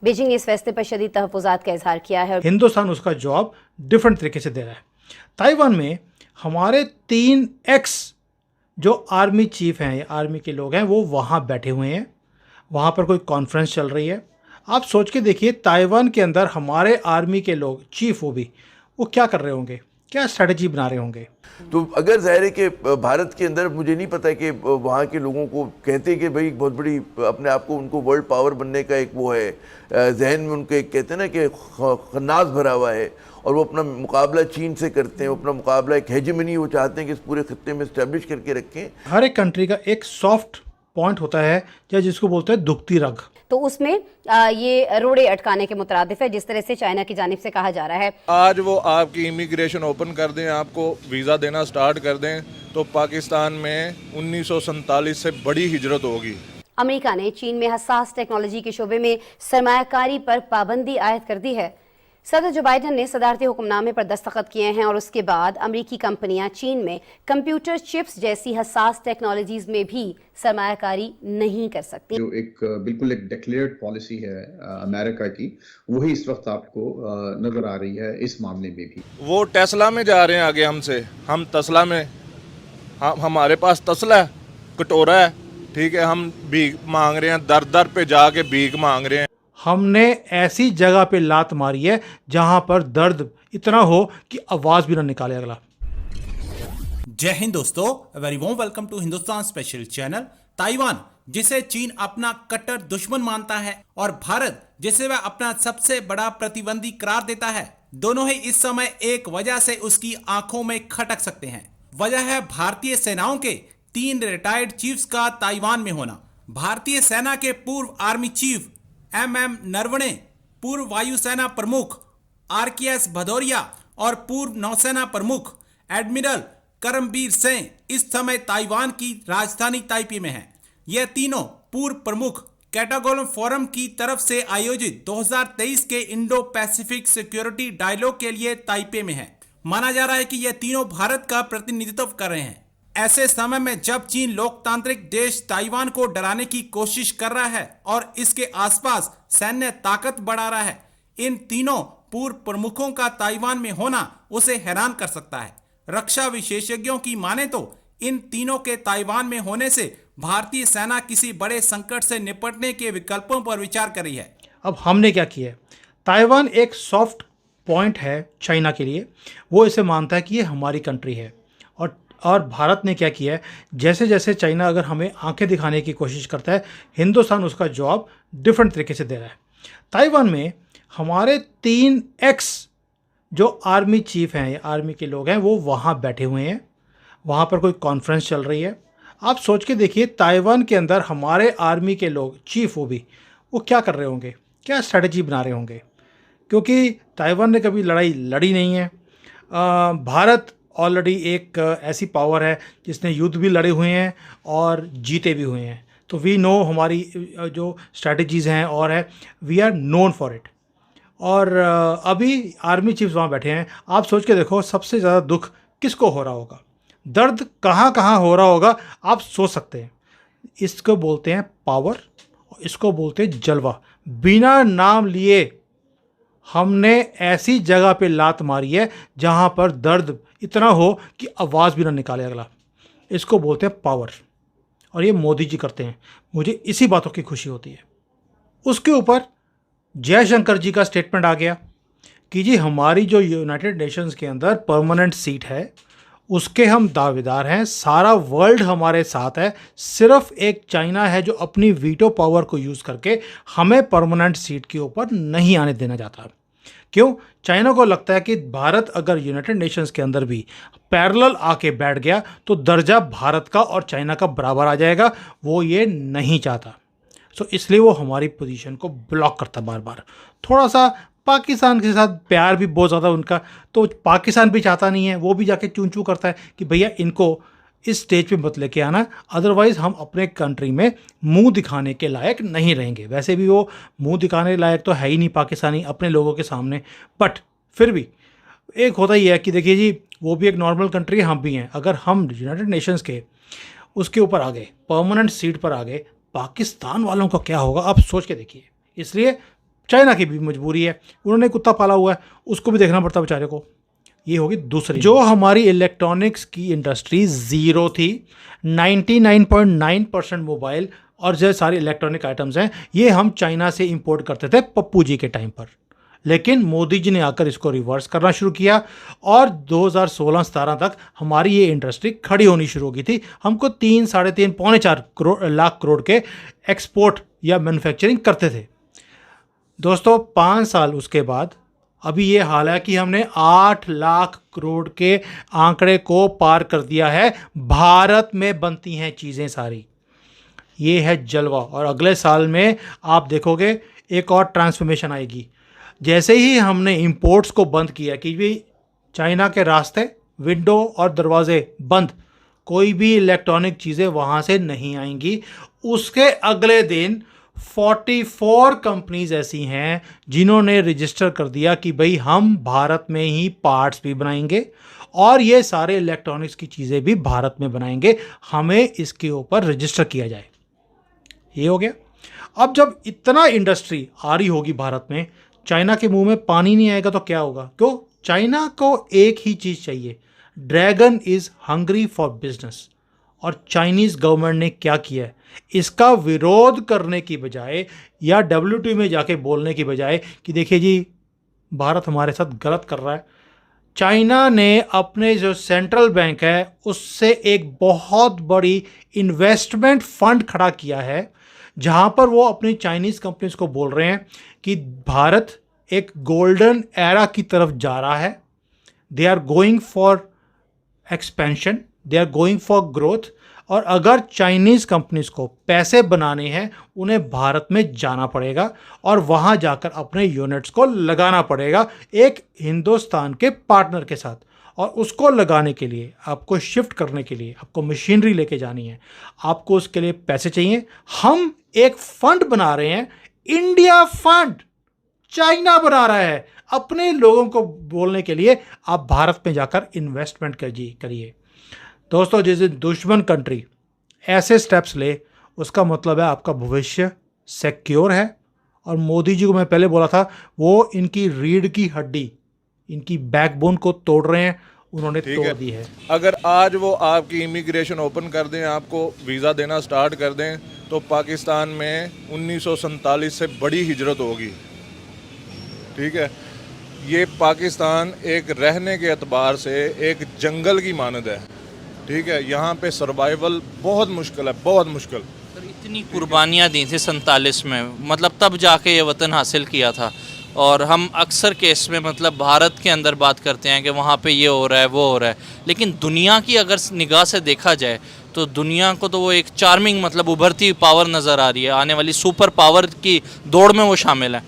Beijing ने इस फैसले पर शदीद तहफ़्फ़ुज़ात का इजहार किया है। हिंदुस्तान उसका जवाब डिफरेंट तरीके से दे रहा है। ताइवान में हमारे 3x जो आर्मी चीफ हैं या आर्मी के लोग हैं वो वहाँ बैठे हुए हैं, वहाँ पर कोई कॉन्फ्रेंस चल रही है। आप सोच के देखिए ताइवान के अंदर हमारे आर्मी के लोग चीफ वो क्या कर रहे होंगे, क्या स्ट्रेटजी बना रहे होंगे। तो अगर जाहिर है कि भारत के अंदर मुझे नहीं पता कि वहाँ के लोगों को कहते हैं कि भाई बहुत बड़ी अपने आप को उनको वर्ल्ड पावर बनने का एक वो है जहन में उनके एक कहते हैं ना कि खन्नास भरा हुआ है और वो अपना मुकाबला चीन से करते हैं, वो अपना मुकाबला एक हेजेमनी वो चाहते हैं कि इस पूरे खत्ते में इस्टेब्लिश करके रखें। हर एक कंट्री का एक सॉफ्ट पॉइंट होता है या जिसको बोलते हैं दुखती रग, तो उसमें ये रोड़े अटकाने के मुतरादिफ है जिस तरह से चाइना की जानिब से कहा जा रहा है। आज वो आपकी इमिग्रेशन ओपन कर दें, आपको वीज़ा देना स्टार्ट कर दें तो पाकिस्तान में 1947 से बड़ी हिजरत होगी। अमेरिका ने चीन में हसास टेक्नोलॉजी के शोबे में सरमायाकारी पर पाबंदी आयद कर दी है। सदर जो बाइडन ने सदारती हुक्मनामे पर दस्तखत किए हैं और उसके बाद अमेरिकी कंपनियां चीन में कंप्यूटर चिप्स जैसी हसास टेक्नोलॉजीज में भी सरमायाकारी नहीं कर सकती। जो एक बिल्कुल एक डिक्लेयर्ड पॉलिसी है अमेरिका की, वही इस वक्त आपको नजर आ रही है इस मामले में भी। वो टेस्ला में जा रहे हैं आगे हमसे, हम तस्ला में, हमारे पास तस्ला कटोरा है, ठीक है, हम भीख मांग रहे हैं, दर दर पे जाके भीख मांग रहे हैं। हमने ऐसी जगह पे लात मारी है जहां पर दर्द इतना हो कि आवाज भी ना निकाले अगला। जय हिंद दोस्तों, very warm welcome to Hindustan special channel. Taiwan जिसे चीन अपना कट्टर दुश्मन मानता है और भारत जिसे वह अपना सबसे बड़ा प्रतिद्वंदी करार देता है, दोनों ही इस समय एक वजह से उसकी आंखों में खटक सकते हैं। वजह है भारतीय सेनाओं के 3 रिटायर्ड चीफ्स का ताइवान में होना। भारतीय सेना के पूर्व आर्मी चीफ MM नरवणे, पूर्व वायुसेना प्रमुख RKS भदौरिया और पूर्व नौसेना प्रमुख एडमिरल करमबीर सिंह इस समय ताइवान की राजधानी ताइपी में हैं। ये तीनों पूर्व प्रमुख कैटागोलम फोरम की तरफ से आयोजित 2023 के इंडो पैसिफिक सिक्योरिटी डायलॉग के लिए ताइपे में हैं। माना जा रहा है कि ये तीनों भारत का प्रतिनिधित्व कर रहे हैं। ऐसे समय में जब चीन लोकतांत्रिक देश ताइवान को डराने की कोशिश कर रहा है और इसके आसपास सैन्य ताकत बढ़ा रहा है, इन तीनों पूर्व प्रमुखों का ताइवान में होना उसे हैरान कर सकता है। रक्षा विशेषज्ञों की माने तो इन तीनों के ताइवान में होने से भारतीय सेना किसी बड़े संकट से निपटने के विकल्पों पर विचार कर रही है। अब हमने क्या किया है, ताइवान एक सॉफ्ट पॉइंट है चाइना के लिए, वो इसे मानता है कि ये हमारी कंट्री है। और भारत ने क्या किया है, जैसे जैसे चाइना अगर हमें आंखें दिखाने की कोशिश करता है, हिंदुस्तान उसका जवाब डिफरेंट तरीके से दे रहा है। ताइवान में हमारे 3x जो आर्मी चीफ हैं या आर्मी के लोग हैं वो वहाँ बैठे हुए हैं, वहाँ पर कोई कॉन्फ्रेंस चल रही है। आप सोच के देखिए ताइवान के अंदर हमारे आर्मी के लोग चीफ वो क्या कर रहे होंगे, क्या स्ट्रेटजी बना रहे होंगे, क्योंकि ताइवान ने कभी लड़ाई लड़ी नहीं है। भारत ऑलरेडी एक ऐसी पावर है जिसने युद्ध भी लड़े हुए हैं और जीते भी हुए हैं, तो वी नो हमारी जो स्ट्रैटेजीज़ हैं और है we are known for it. और अभी आर्मी चीफ्स वहाँ बैठे हैं। आप सोच के देखो सबसे ज़्यादा दुख किसको हो रहा होगा, दर्द कहाँ कहाँ हो रहा होगा, आप सोच सकते हैं। इसको बोलते हैं पावर, इसको बोलते हैं जलवा। बिना नाम लिए हमने ऐसी जगह पे लात मारी है जहाँ पर दर्द इतना हो कि आवाज़ भी ना निकाले अगला। इसको बोलते हैं पावर, और ये मोदी जी करते हैं। मुझे इसी बातों की खुशी होती है। उसके ऊपर जयशंकर जी का स्टेटमेंट आ गया कि जी हमारी जो यूनाइटेड नेशंस के अंदर परमानेंट सीट है उसके हम दावेदार हैं, सारा वर्ल्ड हमारे साथ है, सिर्फ एक चाइना है जो अपनी वीटो पावर को यूज़ करके हमें परमानेंट सीट के ऊपर नहीं आने देना चाहता। क्यों? चाइना को लगता है कि भारत अगर यूनाइटेड नेशंस के अंदर भी पैरेलल आके बैठ गया तो दर्जा भारत का और चाइना का बराबर आ जाएगा, वो ये नहीं चाहता। सो इसलिए वो हमारी पोजीशन को ब्लॉक करता बार बार। थोड़ा सा पाकिस्तान के साथ प्यार भी बहुत ज़्यादा उनका, तो पाकिस्तान भी चाहता नहीं है, वो भी जाके चूं चूं करता है कि भैया इनको इस स्टेज पे मत लेके आना, अदरवाइज़ हम अपने कंट्री में मुंह दिखाने के लायक नहीं रहेंगे। वैसे भी वो मुंह दिखाने लायक तो है ही नहीं पाकिस्तानी अपने लोगों के सामने, बट फिर भी एक होता ही है कि देखिए जी वो भी एक नॉर्मल कंट्री है, हम भी हैं। अगर हम यूनाइटेड नेशंस के उसके ऊपर आ गए, परमानेंट सीट पर आ गए, पाकिस्तान वालों का क्या होगा आप सोच के देखिए। इसलिए चाइना की भी मजबूरी है, उन्होंने कुत्ता पाला हुआ है, उसको भी देखना पड़ता बेचारे को। ये होगी दूसरी। जो हमारी इलेक्ट्रॉनिक्स की इंडस्ट्री ज़ीरो थी, 99.9% मोबाइल और जो सारे इलेक्ट्रॉनिक आइटम्स हैं ये हम चाइना से इंपोर्ट करते थे पप्पू जी के टाइम पर, लेकिन मोदी जी ने आकर इसको रिवर्स करना शुरू किया और 2016-17 तक हमारी ये इंडस्ट्री खड़ी होनी शुरू हो गई थी। हमको 3, साढ़े 3, पौने 4 लाख करोड़ के एक्सपोर्ट या मैन्युफैक्चरिंग करते थे। दोस्तों 5 साल उसके बाद अभी ये हाल है कि हमने 8 लाख करोड़ के आंकड़े को पार कर दिया है। भारत में बनती हैं चीज़ें सारी, ये है जलवा। और अगले साल में आप देखोगे एक और ट्रांसफॉर्मेशन आएगी। जैसे ही हमने इंपोर्ट्स को बंद किया कि भी चाइना के रास्ते विंडो और दरवाजे बंद, कोई भी इलेक्ट्रॉनिक चीज़ें वहाँ से नहीं आएंगी, उसके अगले दिन 44 कंपनीज ऐसी हैं जिन्होंने रजिस्टर कर दिया कि भाई हम भारत में ही पार्ट्स भी बनाएंगे और ये सारे इलेक्ट्रॉनिक्स की चीज़ें भी भारत में बनाएंगे, हमें इसके ऊपर रजिस्टर किया जाए। ये हो गया। अब जब इतना इंडस्ट्री आ रही होगी भारत में, चाइना के मुंह में पानी नहीं आएगा तो क्या होगा? क्यों? चाइना को एक ही चीज़ चाहिए, dragon is hungry for business. और चाइनीज़ गवर्नमेंट ने क्या किया है, इसका विरोध करने की बजाय या WTO में जाके बोलने की बजाय कि देखिए जी भारत हमारे साथ गलत कर रहा है, चाइना ने अपने जो सेंट्रल बैंक है उससे एक बहुत बड़ी इन्वेस्टमेंट फंड खड़ा किया है, जहां पर वो अपनी चाइनीज़ कंपनीज को बोल रहे हैं कि भारत एक गोल्डन एरा की तरफ जा रहा है। They are going for expansion, they are going for growth. और अगर चाइनीज़ कंपनीज को पैसे बनाने हैं उन्हें भारत में जाना पड़ेगा और वहाँ जाकर अपने यूनिट्स को लगाना पड़ेगा एक हिंदुस्तान के पार्टनर के साथ। और उसको लगाने के लिए, आपको शिफ्ट करने के लिए आपको मशीनरी लेके जानी है, आपको उसके लिए पैसे चाहिए। हम एक फंड बना रहे हैं, इंडिया फंड, चाइना बना रहा है अपने लोगों को बोलने के लिए आप भारत में जाकर इन्वेस्टमेंट करिए। दोस्तों जिस दिन दुश्मन कंट्री ऐसे स्टेप्स ले, उसका मतलब है आपका भविष्य सिक्योर है। और मोदी जी को मैं पहले बोला था, वो इनकी रीढ़ की हड्डी, इनकी बैकबोन को तोड़ रहे हैं, उन्होंने तोड़ दी है। अगर आज वो आपकी इमिग्रेशन ओपन कर दें, आपको वीज़ा देना स्टार्ट कर दें, तो पाकिस्तान में 1947 से बड़ी हिजरत होगी। ठीक है, ये पाकिस्तान एक रहने के एतबार से एक जंगल की मानद है। ठीक है, यहाँ पे सर्वाइवल बहुत मुश्किल है, बहुत मुश्किल। सर इतनी कुर्बानियाँ दी थी 47 में, मतलब तब जाके ये वतन हासिल किया था। और हम अक्सर केस में मतलब भारत के अंदर बात करते हैं कि वहाँ पे ये हो रहा है, वो हो रहा है, लेकिन दुनिया की अगर निगाह से देखा जाए तो दुनिया को तो वो एक चार्मिंग मतलब उभरती हुई पावर नज़र आ रही है, आने वाली सुपर पावर की दौड़ में वो शामिल है।